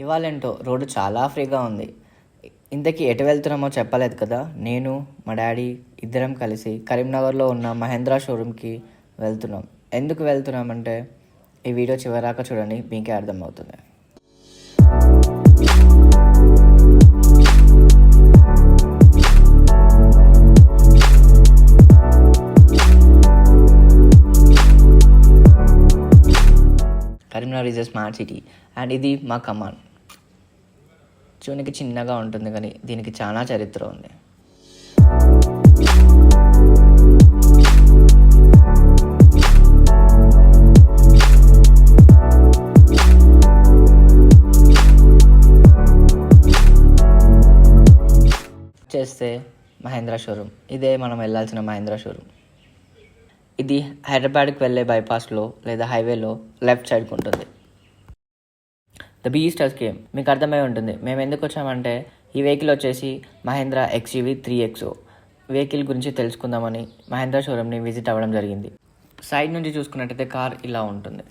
ఇవాళేంటో road చాలా ఫ్రీగా ఉంది. ఇంతకీ ఎటు వెళ్తున్నామో చెప్పలేదు కదా. నేను మా డాడీ ఇద్దరం కలిసి కరీంనగర్లో ఉన్న మహేంద్ర షోరూమ్కి వెళ్తున్నాం. ఎందుకు వెళ్తున్నామంటే ఈ వీడియో చివరాక చూడండి, మీకే అర్థమవుతుంది. Karimnagar is a smart city and ఇది మా కమాన్. చూనికి చిన్నగా ఉంటుంది కానీ దీనికి చాలా చరిత్ర ఉంది. చేస్తే మహేంద్ర షోరూమ్, ఇదే మనం వెళ్ళాల్సిన మహేంద్ర షోరూమ్. ఇది హైదరాబాద్కి వెళ్ళే బైపాస్లో లేదా హైవేలో లెఫ్ట్ సైడ్కి ఉంటుంది. ద బీస్టర్స్ గేమ్ మీకు అర్థమై ఉంటుంది. మేము ఎందుకు వచ్చామంటే ఈ వెహికల్ వచ్చేసి మహేంద్ర XUV 3XO వెహికల్ గురించి తెలుసుకుందామని మహేంద్ర షోరూమ్ని విజిట్ అవ్వడం జరిగింది. సైడ్ నుంచి చూసుకున్నట్టయితే కార్ ఇలా ఉంటుంది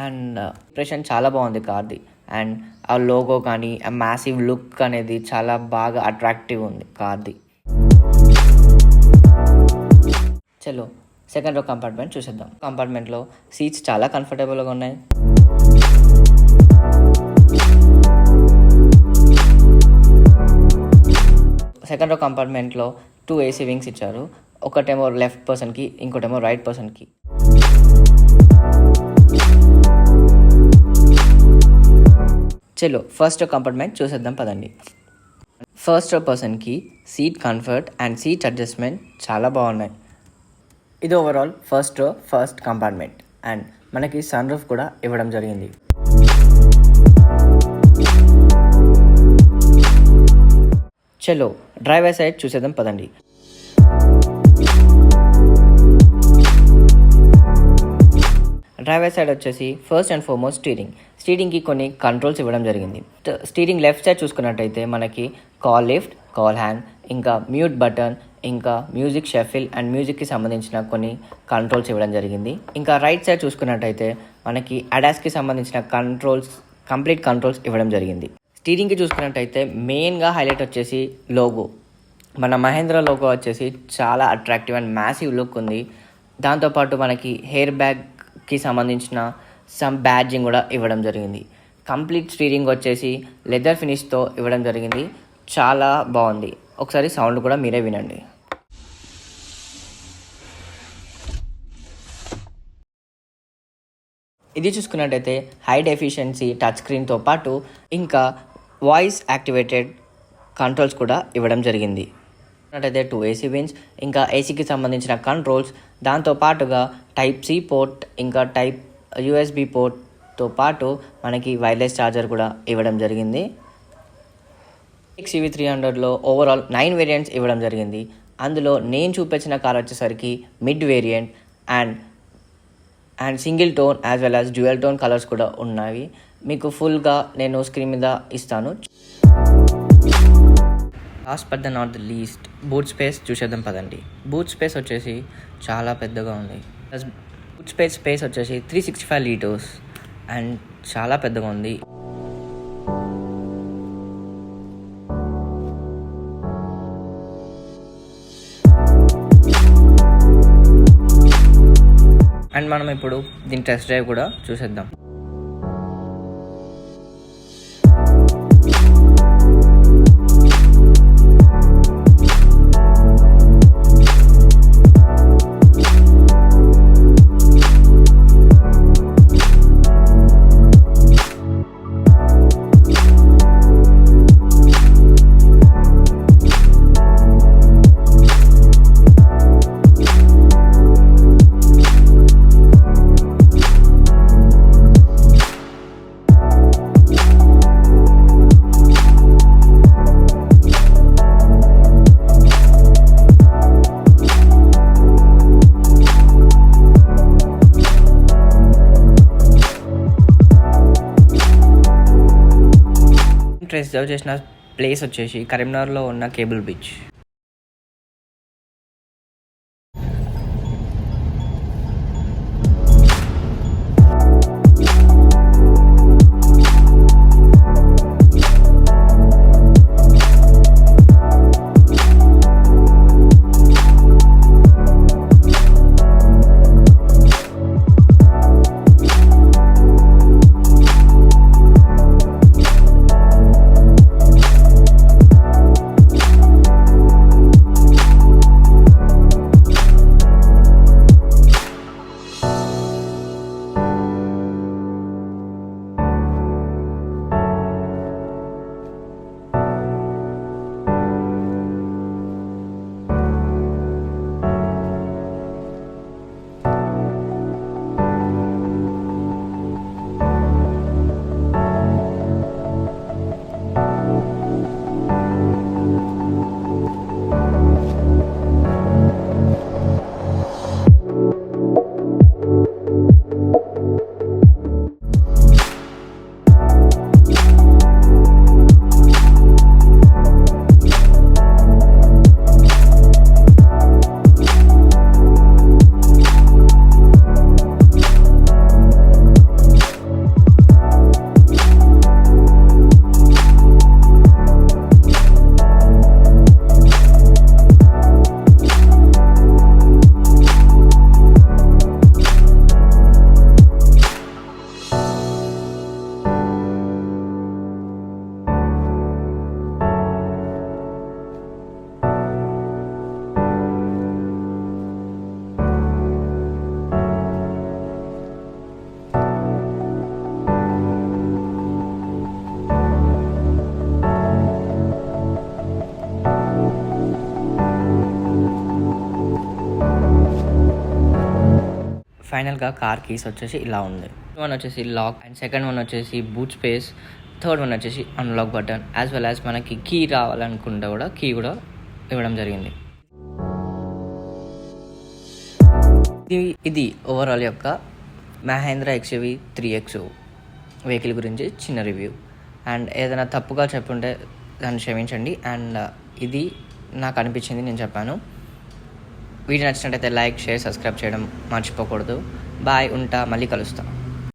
అండ్ ఇంప్రెషన్ చాలా బాగుంది కార్ది. అండ్ ఆ లోగో కానీ ఆ మ్యాసివ్ లుక్ అనేది చాలా బాగా అట్రాక్టివ్ ఉంది కార్ది. చలో సెకండ్ రో కంపార్ట్మెంట్ చూసేద్దాం. కంపార్ట్మెంట్లో సీట్స్ చాలా కంఫర్టబుల్గా ఉన్నాయి. సెకండ్ రో కంపార్ట్మెంట్లో 2 AC వింగ్స్ ఇచ్చారు. ఒకటేమో లెఫ్ట్ పర్సన్కి, ఇంకోటేమో రైట్ పర్సన్కి. చలో ఫస్ట్ రో కంపార్ట్మెంట్ చూసేద్దాం పదండి. ఫస్ట్ రో పర్సన్కి seat comfort and seat adjustment చాలా బాగున్నాయి. ఇది overall first row first compartment and మనకి సన్ రూఫ్ కూడా ఇవ్వడం జరిగింది. చలో డ్రైవర్ సైడ్ చూసేద్దాం పదండి. డ్రైవర్ సైడ్ వచ్చేసి ఫస్ట్ అండ్ ఫార్మోస్ట్ స్టీరింగ్కి కొన్ని కంట్రోల్స్ ఇవ్వడం జరిగింది. స్టీరింగ్ లెఫ్ట్ సైడ్ చూసుకున్నట్టయితే మనకి కాల్ లిఫ్ట్, కాల్ హ్యాంగ్, ఇంకా మ్యూట్ బటన్, ఇంకా మ్యూజిక్ షఫిల్ అండ్ మ్యూజిక్కి సంబంధించిన కొన్ని కంట్రోల్స్ ఇవ్వడం జరిగింది. ఇంకా రైట్ సైడ్ చూసుకున్నట్టయితే మనకి అడాస్కి సంబంధించిన కంప్లీట్ కంట్రోల్స్ ఇవ్వడం జరిగింది. స్టీరింగ్కి చూసుకున్నట్టయితే మెయిన్గా హైలైట్ వచ్చేసి లోగో. మన మహేంద్ర లోగో వచ్చేసి చాలా అట్రాక్టివ్ అండ్ మ్యాసివ్ లుక్ ఉంది. దాంతోపాటు మనకి హెయిర్ బ్యాగ్కి సంబంధించిన సమ్ బ్యాడ్జింగ్ కూడా ఇవ్వడం జరిగింది. కంప్లీట్ స్టీరింగ్ వచ్చేసి లెదర్ ఫినిష్తో ఇవ్వడం జరిగింది. చాలా బాగుంది. ఒకసారి సౌండ్ కూడా మీరే వినండి. ఇది చూసుకున్నట్టయితే హై డెఫిషియన్సీ టచ్ స్క్రీన్తో పాటు ఇంకా వాయిస్ యాక్టివేటెడ్ కంట్రోల్స్ కూడా ఇవ్వడం జరిగింది. అయితే 2 AC విన్స్, ఇంకా ఏసీకి సంబంధించిన కంట్రోల్స్, దాంతో పాటుగా Type-C పోర్ట్, ఇంకా USB పోర్ట్తో పాటు మనకి వైర్లెస్ ఛార్జర్ కూడా ఇవ్వడం జరిగింది. XUV 300లో ఓవరాల్ 9 వేరియంట్స్ ఇవ్వడం జరిగింది. అందులో నేను చూపించిన కార్ వచ్చేసరికి mid variant and single tone as well as dual tone colours కూడా ఉన్నాయి. మీకు ఫుల్గా నేను స్క్రీన్ మీద ఇస్తాను. Last but the not the least boot space చూసేద్దాం పదండి. బూట్ స్పేస్ వచ్చేసి చాలా పెద్దగా ఉంది. బూట్ స్పేస్ వచ్చేసి 365 లీటర్స్ అండ్ చాలా పెద్దగా ఉంది. అండ్ మనం ఇప్పుడు దీని టెస్ట్ డ్రైవ్ కూడా చూసేద్దాం. రిజర్వ్ చేసిన ప్లేస్ వచ్చేసి కరీంనగర్లో ఉన్న కేబుల్ బీచ్. ఫైనల్గా కార్ కీస్ వచ్చేసి ఇలా ఉంది. వన్ వచ్చేసి లాక్ అండ్ సెకండ్ వన్ వచ్చేసి బూట్ స్పేస్, థర్డ్ వన్ వచ్చేసి unlock button, as well as మనకి కీ రావాలనుకుంటే కూడా కీ కూడా ఇవ్వడం జరిగింది. ఇది ఓవరాల్ యొక్క మహేంద్ర XUV 3X వెహికల్ గురించి చిన్న రివ్యూ. అండ్ ఏదైనా తప్పుగా చెప్పుంటే దాన్ని క్షమించండి. అండ్ ఇది నాకు అనిపించింది, నేను చెప్పాను. వీడియో నచ్చినట్టయితే లైక్, షేర్, సబ్స్క్రైబ్ చేయడం మర్చిపోకూడదు. బాయ్, ఉంటా, మళ్ళీ కలుస్తా.